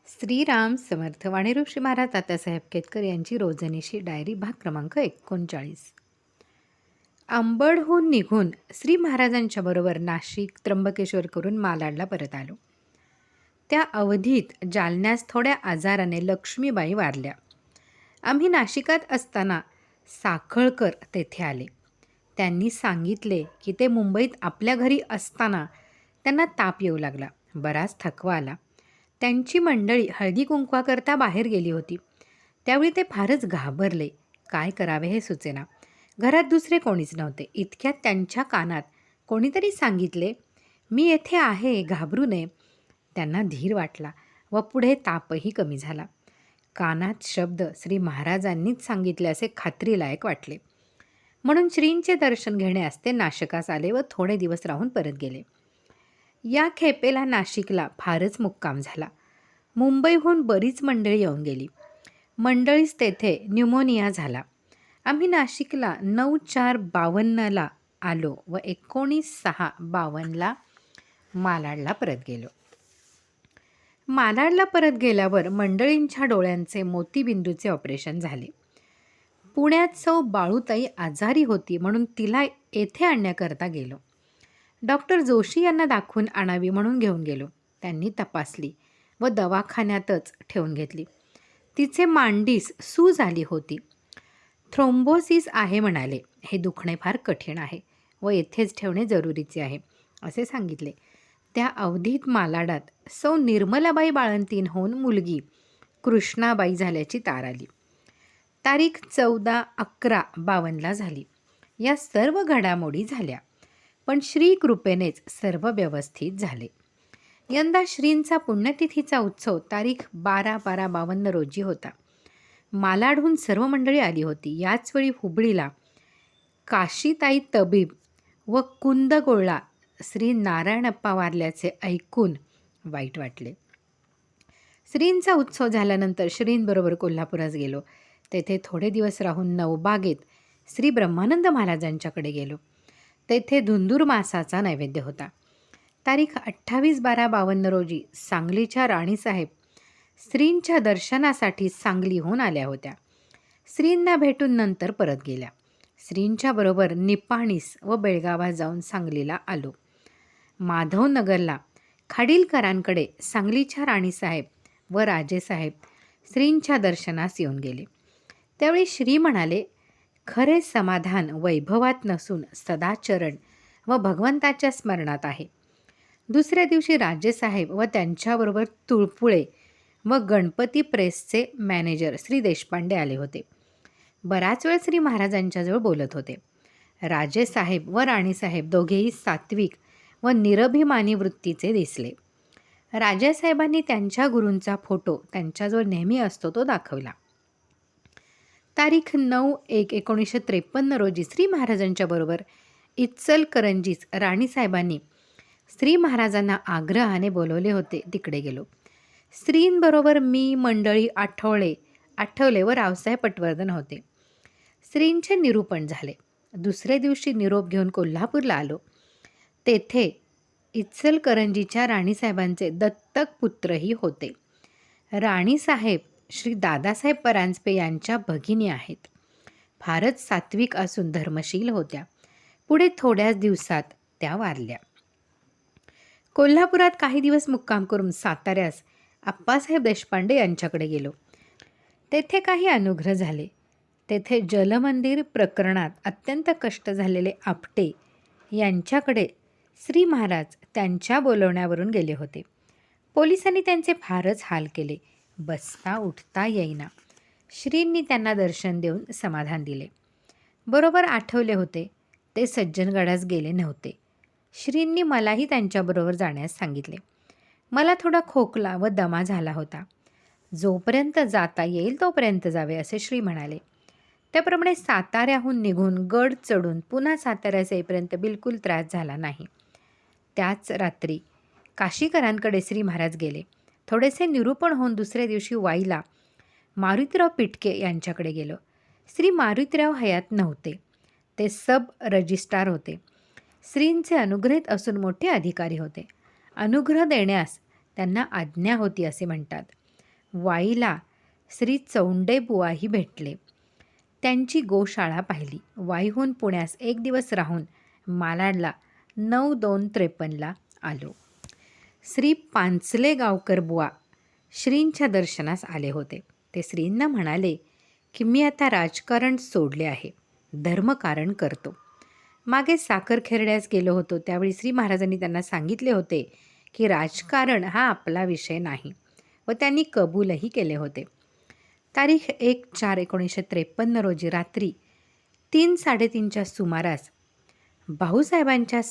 श्रीराम समर्थ वाणीरूप श्री महाराज तात्यासाहेब केतकर यांची रोजनिशी डायरी भाग क्रमांक 39. अंबडहून निघून श्री महाराजांच्या बरोबर नाशिक त्र्यंबकेश्वर करून मालाडला परत आलो. त्या अवधीत जालन्यास थोड्या आजाराने लक्ष्मीबाई वारल्या. आम्ही नाशिकात असताना साखळकर तेथे आले. त्यांनी सांगितले की ते मुंबईत आपल्या घरी असताना त्यांना ताप येऊ लागला, बराच थकवा आला. त्यांची मंडळी हळदी कुंकवाकरता बाहेर गेली होती. त्यावेळी ते फारच घाबरले. काय करावे हे सुचेना. घरात दुसरे कोणीच नव्हते. इतक्यात त्यांच्या कानात कोणीतरी सांगितले, मी येथे आहे, घाबरू नये. त्यांना धीर वाटला व पुढे तापही कमी झाला. कानात शब्द श्री महाराजांनीच सांगितले असे खात्रीलायक वाटले. म्हणून श्रींचे दर्शन घेण्यास ते नाशिकास आले व थोडे दिवस राहून परत गेले. या खेपेला नाशिकला फारच मुक्काम झाला. मुंबईहून बरीच मंडळी येऊन गेली. मंडळीच तेथे न्यूमोनिया झाला. आम्ही नाशिकला 9/4/52 आलो व 19/6/52 मालाडला परत गेलो. मालाडला परत गेल्यावर मंडळींच्या डोळ्यांचे मोतीबिंदूचे ऑपरेशन झाले. पुण्यात सौ बाळूताई आजारी होती म्हणून तिला येथे आणण्याकरता गेलो. डॉक्टर जोशी यांना दाखवून आणावी म्हणून घेऊन गेलो. त्यांनी तपासली व दवाखान्यातच ठेवून घेतली. तिचे मांडीस सूज आली होती. थ्रोम्बोसिस आहे म्हणाले. हे दुखणे फार कठीण आहे व येथेच ठेवणे जरुरीचे आहे असे सांगितले. त्या अवधीत मालाडात सौ निर्मलाबाई बाळंतीण होऊन मुलगी कृष्णाबाई झाल्याची तार आली. तारीख 14/11/52 झाली. या सर्व घडामोडी झाल्या, पण श्री कृपेनेच सर्व व्यवस्थित झाले. यंदा श्रींचा पुण्यतिथीचा उत्सव तारीख 12/12/52 रोजी होता. मालाडहून सर्व मंडळी आली होती. याचवेळी हुबळीला काशीताई तबीब व कुंदगोळला श्री नारायणप्पा वारल्याचे ऐकून वाईट वाटले. श्रींचा उत्सव झाल्यानंतर श्रींबरोबर कोल्हापुरास गेलो. तेथे थोडे दिवस राहून नवबागेत श्री ब्रह्मानंद महाराजांच्याकडे गेलो. तेथे धुंदुरमासाचा नैवेद्य होता. तारीख 28/12/52 रोजी सांगलीच्या राणीसाहेब श्रींच्या दर्शनासाठी सांगलीहून आल्या होत्या. श्रींना भेटून नंतर परत गेल्या. श्रींच्या बरोबर निपाणीस व बेळगावात जाऊन सांगलीला आलो. माधवनगरला खाडीलकरांकडे सांगलीच्या राणीसाहेब व राजेसाहेब श्रींच्या दर्शनास येऊन गेले. त्यावेळी श्री म्हणाले, खरे समाधान वैभवात नसून सदाचरण व भगवंताच्या स्मरणात आहे. दुसऱ्या दिवशी राजेसाहेब व त्यांच्याबरोबर तुळपुळे व गणपती प्रेसचे मॅनेजर श्री देशपांडे आले होते. बराच वेळ श्री महाराजांच्याजवळ बोलत होते. राजेसाहेब व राणीसाहेब दोघेही सात्विक व निरभिमानी वृत्तीचे दिसले. राजेसाहेबांनी त्यांच्या गुरूंचा फोटो त्यांच्याजवळ नेहमी असतो तो दाखवला. तारीख 9/1/1953 रोजी श्री महाराजांच्या बरोबर इचलकरंजीस राणीसाहेबांनी श्री महाराजांना आग्रहाने बोलवले होते. तिकडे गेलो. श्रींबरोबर मी, मंडळी आठवले व रावसाहेब पटवर्धन होते. श्रींचे निरूपण झाले. दुसऱ्या दिवशी निरोप घेऊन कोल्हापूरला आलो. तेथे इचलकरंजीच्या राणीसाहेबांचे दत्तक पुत्रही होते. राणीसाहेब श्री दादासाहेब परांजपे यांच्या भगिनी आहेत. फारच सात्विक असून धर्मशील होत्या. पुढे थोड्याच दिवसात त्या वारल्या. कोल्हापुरात काही दिवस मुक्काम करून साताऱ्यास आप्पासाहेब देशपांडे यांच्याकडे गेलो. तेथे काही अनुग्रह झाले. तेथे जलमंदिर प्रकरणात अत्यंत कष्ट झालेले आपटे यांच्याकडे श्री महाराज त्यांच्या बोलवण्यावरून गेले होते. पोलिसांनी त्यांचे फारच हाल केले. बसता उठता येईना. श्रींनी त्यांना दर्शन देऊन समाधान दिले. बरोबर आठवले होते. ते सज्जनगडास गेले नव्हते. श्रींनी मलाही त्यांच्याबरोबर जाण्यास सांगितले. मला थोडा खोकला व दमा झाला होता. जोपर्यंत जाता येईल तोपर्यंत जावे असे श्री म्हणाले. त्याप्रमाणे साताऱ्याहून निघून गड चढून पुन्हा साताऱ्यास येईपर्यंत बिलकुल त्रास झाला नाही. त्याच रात्री काशीकरांकडे श्री महाराज गेले. थोडेसे निरूपण होऊन दुसऱ्या दिवशी वाईला मारुतीराव पिटके यांच्याकडे गेलो. श्री मारुतीराव हयात नव्हते. ते सब रजिस्ट्रार होते. श्रींचे अनुग्रहित असून मोठे अधिकारी होते. अनुग्रह देण्यास त्यांना आज्ञा होती असे म्हणतात. वाईला श्री चौंडेबुवाही भेटले. त्यांची गोशाळा पाहिली. वाईहून पुण्यास 1 दिवस राहून मालाडला 9/2/53 आलो. श्री पांचले गावकर बुवा श्रींच्या दर्शनास आले होते. ते श्रींना म्हणाले की मी आता राजकारण सोडले आहे, धर्मकारण करतो. मागे साखरखेर्ड्यास गेलो होतो त्यावेळी श्री महाराजांनी त्यांना सांगितले होते की राजकारण हा आपला विषय नाही व त्यांनी कबूलही केले होते. तारीख 1/4/1953 रोजी रात्री 3-3:30च्या सुमारास भाऊसाहेबांचे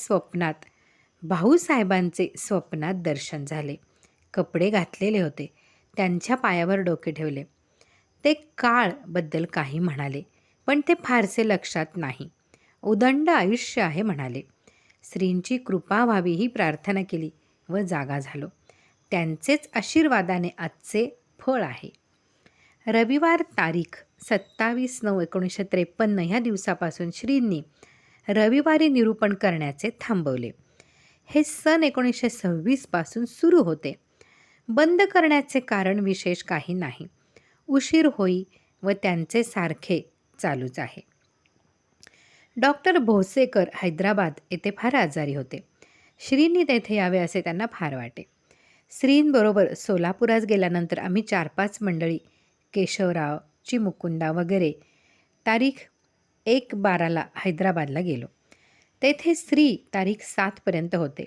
स्वप्नात दर्शन झाले. कपडे घातलेले होते, त्यांच्या पायावर डोके ठेवले. ते काळबद्दल काही म्हणाले, पण ते फारसे लक्षात नाही. उदंड आयुष्य आहे म्हणाले. श्रींची कृपा व्हावी ही प्रार्थना केली व जागा झालो. त्यांचेच आशीर्वादाने आजचे फळ आहे. रविवार तारीख 27/9/1953 ह्या दिवसापासून श्रींनी रविवारी निरूपण करण्याचे थांबवले. हे सन 1926 पासून सुरू होते. बंद करण्याचे कारण विशेष काही नाही. उशीर होई व त्यांचे सारखे चालूच आहे. डॉक्टर भोसेकर हैदराबाद येथे फार आजारी होते. श्रींनी तेथे यावे असे त्यांना फार वाटे. श्रींबरोबर सोलापुरात गेल्यानंतर आम्ही 4-5 मंडळी केशवराव, मुकुंदा वगैरे तारीख 1/12 हैदराबादला गेलो. तेथे श्री तारीख 7 होते.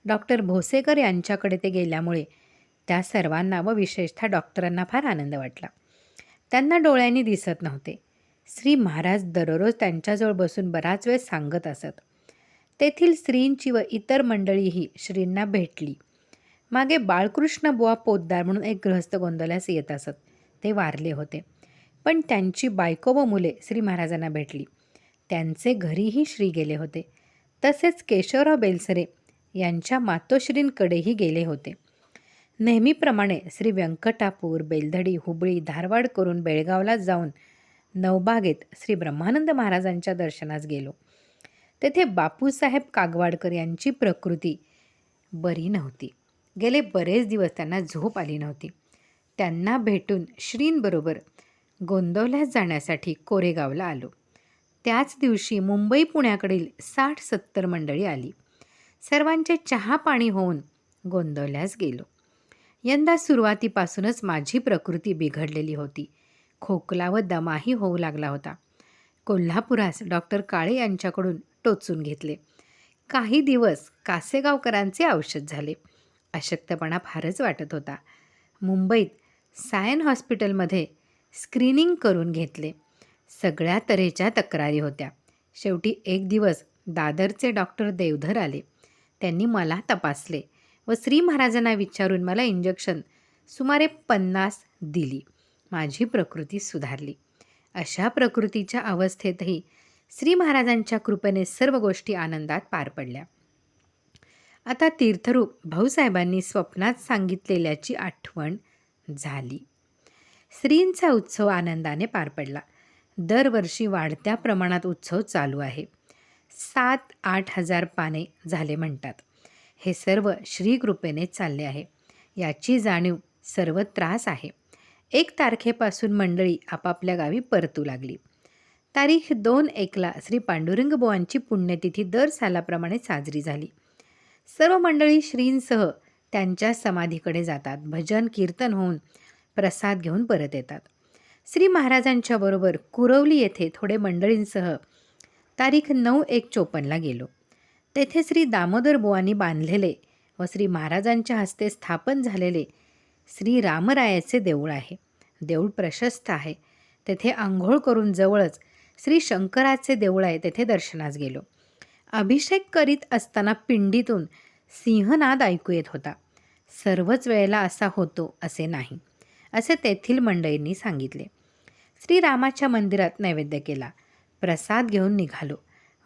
डॉक्टर भोसेकर यांच्याकडे ते गेल्यामुळे त्या सर्वांना व विशेषतः डॉक्टरांना फार आनंद वाटला. त्यांना डोळ्यांनी दिसत नव्हते. श्री महाराज दररोज त्यांच्याजवळ बसून बराच वेळ सांगत असत. तेथील श्रींची व इतर मंडळीही श्रींना भेटली. मागे बाळकृष्ण बुवा पोद्दार म्हणून एक गृहस्थ गोंदवल्यास येत असत. ते वारले होते, पण त्यांची बायको व मुले श्री महाराजांना भेटली. त्यांचे घरीही श्री गेले होते. तसेच केशवराव बेलसरे यांच्या मातोश्रींकडेही गेले होते. नेहमीप्रमाणे श्री व्यंकटापूर, बेलधडी, हुबळी, धारवाड करून बेळगावला जाऊन नवबागेत श्री ब्रह्मानंद महाराजांच्या दर्शनास गेलो. तेथे बापूसाहेब कागवाडकर यांची प्रकृती बरी नव्हती. गेले बरेच दिवस त्यांना झोप आली नव्हती. त्यांना भेटून श्रींबरोबर गोंदवल्यास जाण्यासाठी कोरेगावला आलो. त्याच दिवशी मुंबई पुण्याकडील 60-70 मंडळी आली. सर्वांचे चहा पाणी होऊन गोंदवल्यास गेलो. यंदा सुरुवातीपासूनच माझी प्रकृती बिघडलेली होती. खोकला व दमाही होऊ लागला होता. कोल्हापुरास डॉक्टर काळे यांच्याकडून टोचून घेतले. काही दिवस कासेगावकरांचे औषध झाले. अशक्तपणा फारच वाटत होता. मुंबईत सायन हॉस्पिटलमध्ये स्क्रीनिंग करून घेतले. सगळ्या तऱ्हेच्या तक्रारी होत्या. शेवटी एक दिवस दादरचे डॉक्टर देवधर आले. त्यांनी मला तपासले व श्री महाराजांना विचारून मला इंजेक्शन सुमारे 50 दिली. माझी प्रकृती सुधारली. अशा प्रकृतीच्या अवस्थेतही श्री महाराजांच्या कृपेने सर्व गोष्टी आनंदात पार पडल्या. आता तीर्थरूप भाऊसाहेबांनी स्वप्नात सांगितलेल्याची आठवण झाली. श्रींचा उत्सव आनंदाने पार पडला. दरवर्षी वाढत्या प्रमाणात उत्सव चालू आहे. 7-8 हजार पाने झाले म्हणतात. हे सर्व श्रीकृपेने चालले आहे याची जाणीव सर्वत्रास आहे. 1 तारखेपासून मंडळी आपापल्या गावी परतू लागली. तारीख 2/1 श्री पांडुरंग बुवांची पुण्यतिथी दर सालाप्रमाणे साजरी झाली. सर्व मंडळी श्रींसह त्यांच्या समाधीकडे जातात. भजन कीर्तन होऊन प्रसाद घेऊन परत येतात. श्री महाराजांच्या बरोबर कुरवली येथे थोडे मंडळींसह तारीख 9/1/54 गेलो. तेथे श्री दामोदर बुवांनी बांधलेले व श्री महाराजांच्या हस्ते स्थापन झालेले श्री रामरायाचे देऊळ आहे. देऊळ प्रशस्त आहे. तेथे आंघोळ करून जवळच श्री शंकराचे देऊळ आहे. तेथे दर्शनास गेलो. अभिषेक करीत असताना पिंडीतून सिंहनाद ऐकू येत होता. सर्वच वेळेला असा होतो असे नाही, असे तेथील मंडळींनी सांगितले. श्रीरामाच्या मंदिरात नैवेद्य केला. प्रसाद घेऊन निघालो.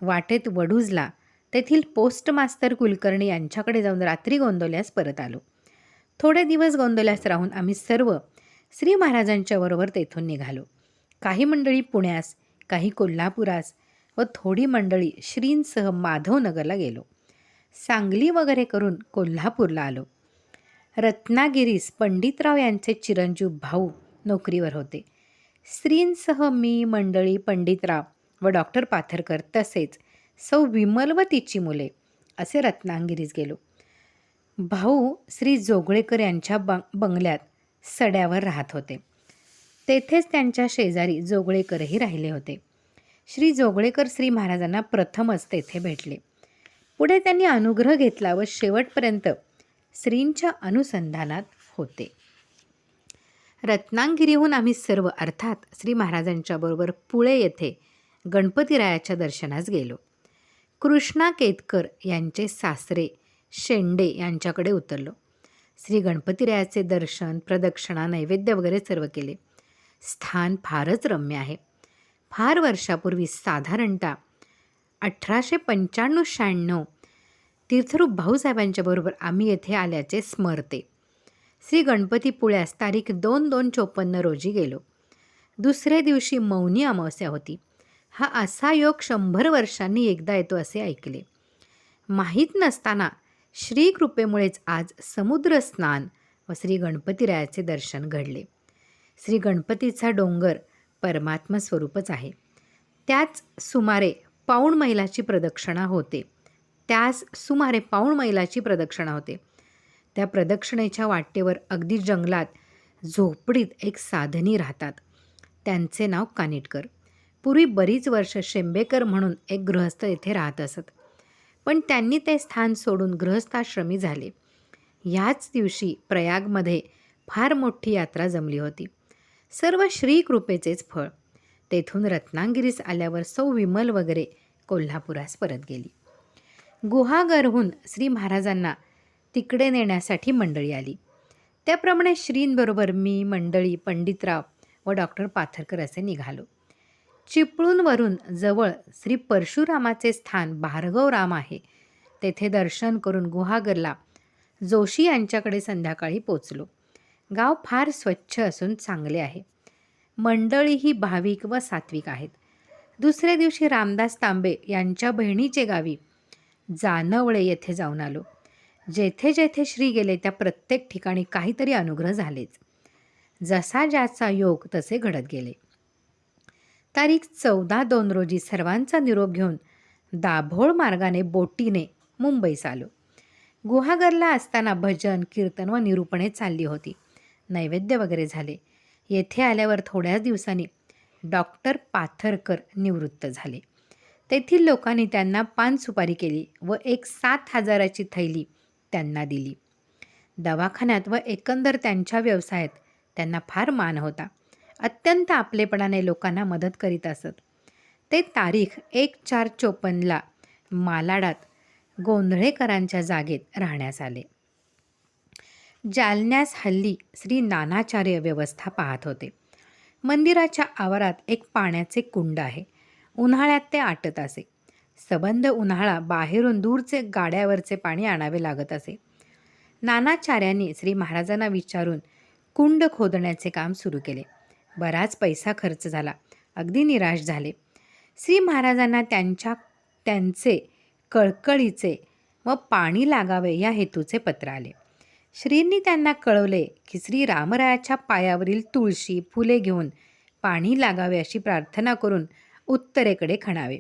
वाटेत वडूजला तेथील पोस्टमास्तर कुलकर्णी यांच्याकडे जाऊन रात्री गोंदवल्यास परत आलो. थोडे दिवस गोंदवल्यास राहून आम्ही सर्व श्री महाराजांच्या बरोबर तेथून निघालो. काही मंडळी पुण्यास, काही कोल्हापुरास व थोडी मंडळी श्रींसह माधवनगरला गेलो. सांगली वगैरे करून कोल्हापूरला आलो. रत्नागिरीस पंडितराव यांचे चिरंजीव भाऊ नोकरीवर होते. श्रींसह मी, मंडळी, पंडितराव व डॉक्टर पाथरकर तसेच सौ विमल व तिची मुले असे रत्नागिरीस गेलो. भाऊ श्री जोगळेकर यांच्या बंगल्यात सड्यावर राहत होते. तेथेच त्यांच्या शेजारी जोगळेकरही राहिले होते. श्री जोगळेकर श्री महाराजांना प्रथमच तेथे भेटले. पुढे त्यांनी अनुग्रह घेतला व शेवटपर्यंत श्रींच्या अनुसंधानात होते. रत्नागिरीहून आम्ही सर्व अर्थात श्री महाराजांच्या बरोबर पुळे येथे गणपतीरायाच्या दर्शनास गेलो. कृष्णा केतकर यांचे सासरे शेंडे यांच्याकडे उतरलो. श्री गणपतीरायाचे दर्शन, प्रदक्षिणा, नैवेद्य वगैरे सर्व केले. स्थान फारच रम्य आहे. फार वर्षापूर्वी साधारणतः 1895-96 तीर्थरूप भाऊसाहेबांच्या बरोबर आम्ही येथे आल्याचे स्मरते. श्री गणपती पुळ्यास तारीख 2/2/54 रोजी गेलो. दुसऱ्या दिवशी मौनी अमावस्या होती. हा असा योग 100 वर्षांनी एकदा येतो असे ऐकले. माहीत नसताना श्री कृपेमुळेच आज समुद्र स्नान व श्री गणपतीरायाचे दर्शन घडले. श्री गणपतीचा डोंगर परमात्मा स्वरूपच आहे. त्याच सुमारे पाऊण मैलाची प्रदक्षिणा होते. त्या प्रदक्षिणेच्या वाटेवर अगदी जंगलात झोपडीत एक साधनी राहतात. त्यांचे नाव कानिटकर. पूर्वी बरीच वर्ष शेंबेकर म्हणून एक गृहस्थ येथे राहत असत. पण त्यांनी ते स्थान सोडून गृहस्थाश्रमी झाले. ह्याच दिवशी प्रयागमध्ये फार मोठी यात्रा जमली होती. सर्व श्रीकृपेचेच फळ. तेथून रत्नागिरीस आल्यावर सौ विमल वगैरे कोल्हापुरास परत गेली. गुहागरहून श्री महाराजांना तिकडे नेण्यासाठी मंडळी आली. त्याप्रमाणे श्रींबरोबर मी, मंडळी, पंडितराव व डॉक्टर पाथरकर असे निघालो. चिपळूणवरून जवळ श्री परशुरामाचे स्थान भार्गवराम आहे. तेथे दर्शन करून गुहागरला जोशी यांच्याकडे संध्याकाळी पोचलो. गाव फार स्वच्छ असून चांगले आहे. मंडळीही भाविक व सात्विक आहेत. दुसऱ्या दिवशी रामदास तांबे यांच्या बहिणीचे गावी जानवळे येथे जाऊन आलो. जेथे जेथे श्री गेले त्या प्रत्येक ठिकाणी काहीतरी अनुग्रह झालेच. जसा ज्याचा योग तसे घडत गेले. तारीख 14/2 रोजी सर्वांचा निरोप घेऊन दाभोळ मार्गाने बोटीने मुंबईस आलो. गुहागरला असताना भजन, कीर्तन व निरूपणे चालली होती. नैवेद्य वगैरे झाले. येथे आल्यावर थोड्याच दिवसांनी डॉक्टर पाथरकर निवृत्त झाले. तेथील लोकांनी त्यांना पान सुपारी केली व एक 7,000ची थैली त्यांना दिली. दवाखान्यात व एकंदर त्यांच्या व्यवसायात त्यांना फार मान होता. अत्यंत आपलेपणाने लोकांना मदत करीत असत. ते तारीख 1/4/54 मालाडात गोंधळेकरांच्या जागेत राहण्यास आले. जालन्यास हल्ली श्री नानाचार्य व्यवस्था पाहत होते. मंदिराच्या आवारात एक पाण्याचे कुंड आहे. उन्हाळ्यात ते आटत असे. सबंध उन्हाळा बाहेरून दूरचे गाड्यावरचे पाणी आणावे लागत असे. नानाचार्यांनी श्री महाराजांना विचारून कुंड खोदण्याचे काम सुरू केले. बराच पैसा खर्च झाला. अगदी निराश झाले. श्री महाराजांना त्यांचे कळकळीचे व पाणी लागावे या हेतूचे पत्र आले. श्रींनी त्यांना कळवले की श्री रामरायाच्या पायावरील तुळशी फुले घेऊन पाणी लागावे अशी प्रार्थना करून उत्तरेकडे खणावे.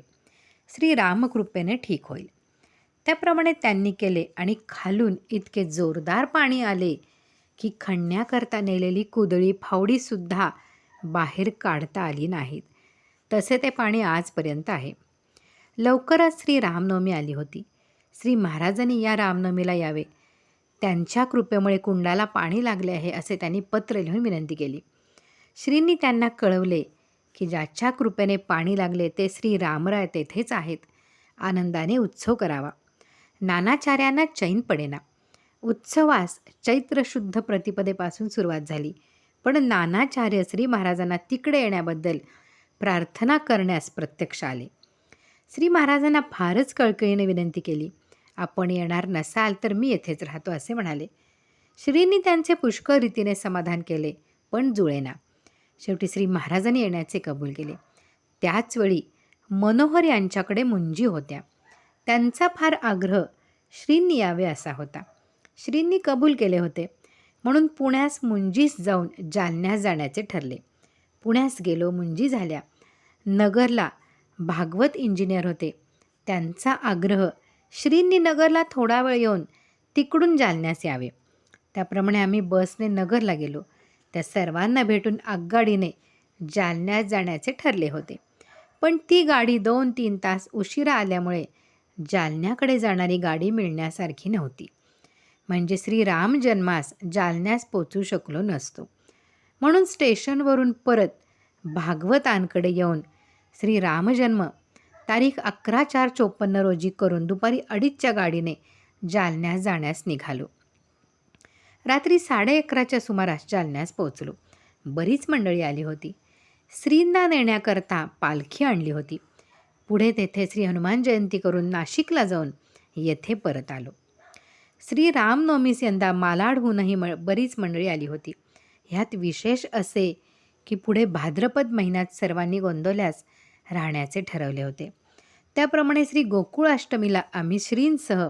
श्री रामकृपेने ठीक होईल. त्याप्रमाणे त्यांनी केले आणि खालून इतके जोरदार पाणी आले की खणण्याकरता नेलेली कुदळी फावडीसुद्धा बाहेर काढता आली नाहीत. तसे ते पाणी आजपर्यंत आहे. लवकरच श्री रामनवमी आली होती. श्री महाराजांनी या रामनवमीला यावे. त्यांच्या कृपेमुळे कुंडाला पाणी लागले आहे असे त्यांनी पत्र लिहून विनंती केली. श्रींनी त्यांना कळवले की ज्याच्या कृपेने पाणी लागले ते श्री रामराय तेथेच आहेत. आनंदाने उत्सव करावा. नानाचार्यांना चैन पडेना. उत्सवास चैत्र शुद्ध प्रतिपदेपासून सुरुवात झाली. पण नानाचार्य श्री महाराजांना तिकडे येण्याबद्दल प्रार्थना करण्यास प्रत्यक्ष आले. श्री महाराजांना फारच कळकळीने विनंती केली. आपण येणार नसाल तर मी येथेच राहतो असे म्हणाले. श्रींनी त्यांचे पुष्कळ रीतीने समाधान केले पण जुळेना. शेवटी श्री महाराजांनी येण्याचे कबूल केले. त्याचवेळी मनोहर यांच्याकडे मुंजी होत्या. त्यांचा फार आग्रह श्रींनी यावे असा होता. श्रींनी कबूल केले होते. म्हणून पुण्यास मुंजीस जाऊन जालन्यास जाण्याचे ठरले. पुण्यास गेलो, मुंजी झाल्या. नगरला भागवत इंजिनियर होते. त्यांचा आग्रह, श्रींनी नगरला थोडा वेळ येऊन तिकडून जालन्यास यावे. त्याप्रमाणे आम्ही बसने नगरला गेलो. त्या सर्वांना भेटून आगगाडीने जालन्यास जाण्याचे ठरले होते. पण ती गाडी 2-3 तास उशिरा आल्यामुळे जालन्याकडे जाणारी गाडी मिळण्यासारखी नव्हती. म्हणजे श्री राम जन्मास जालन्यास पोचू शकलो नसतो. म्हणून स्टेशनवरून परत भागवतांकडे येऊन श्री रामजन्म तारीख 11/4/54 रोजी करून दुपारी 2:30च्या गाडीने जालन्यास जाण्यास निघालो. रात्री 11:30च्या सुमारास जालन्यास पोचलो. बरीच मंडळी आली होती. श्रींना नेण्याकरता पालखी आणली होती. पुढे तेथे श्री हनुमान जयंती करून नाशिकला जाऊन येथे परत आलो. श्री रामनवमीस यंदा मालाडहूनही बरीच मंडळी आली होती. ह्यात विशेष असे की पुढे भाद्रपद महिन्यात सर्वांनी गोंदवल्यास राहण्याचे ठरवले होते. त्याप्रमाणे श्री गोकुळाष्टमीला आम्ही श्रींसह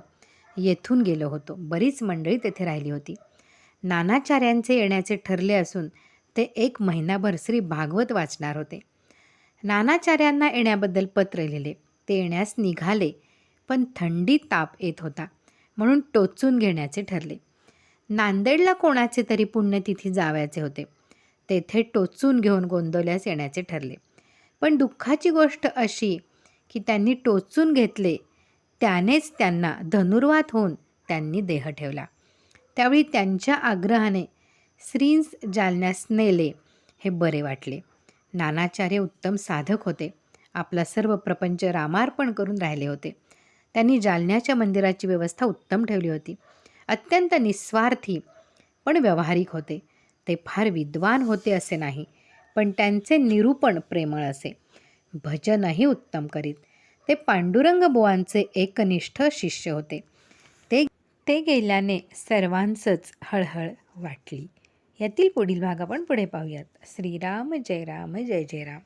येथून गेलो होतो. बरीच मंडळी तेथे राहिली होती. नानाचार्यांचे येण्याचे ठरले असून ते 1 महिनाभर श्री भागवत वाचणार होते. नानाचार्यांना येण्याबद्दल पत्र लिहिले. ते येण्यास निघाले, पण थंडी ताप येत होता म्हणून टोचून घेण्याचे ठरले. नांदेडला कोणाचे तरी पुण्यतिथी जावयाचे होते. तेथे टोचून घेऊन गोंदवल्यास येण्याचे ठरले. पण दुःखाची गोष्ट अशी की त्यांनी टोचून घेतले, त्यानेच त्यांना धनुर्वात होऊन त्यांनी देह ठेवला. त्यावेळी त्यांच्या आग्रहाने श्रींस जालन्यास नेले हे बरे वाटले. नानाचार्य उत्तम साधक होते. आपला सर्व प्रपंच रामार्पण करून राहिले होते. त्यांनी जालन्याच्या मंदिराची व्यवस्था उत्तम ठेवली होती. अत्यंत निस्वार्थी पण व्यावहारिक होते. ते फार विद्वान होते असे नाही, पण त्यांचे निरूपण प्रेमळ असे. भजनही उत्तम करीत. ते पांडुरंग बुवांचे एकनिष्ठ शिष्य होते. ते गेल्याने सर्वांचंच हळहळ वाटली. यातील पुढील भाग आपण पुढे पाहूयात. श्रीराम जय राम जय जय राम.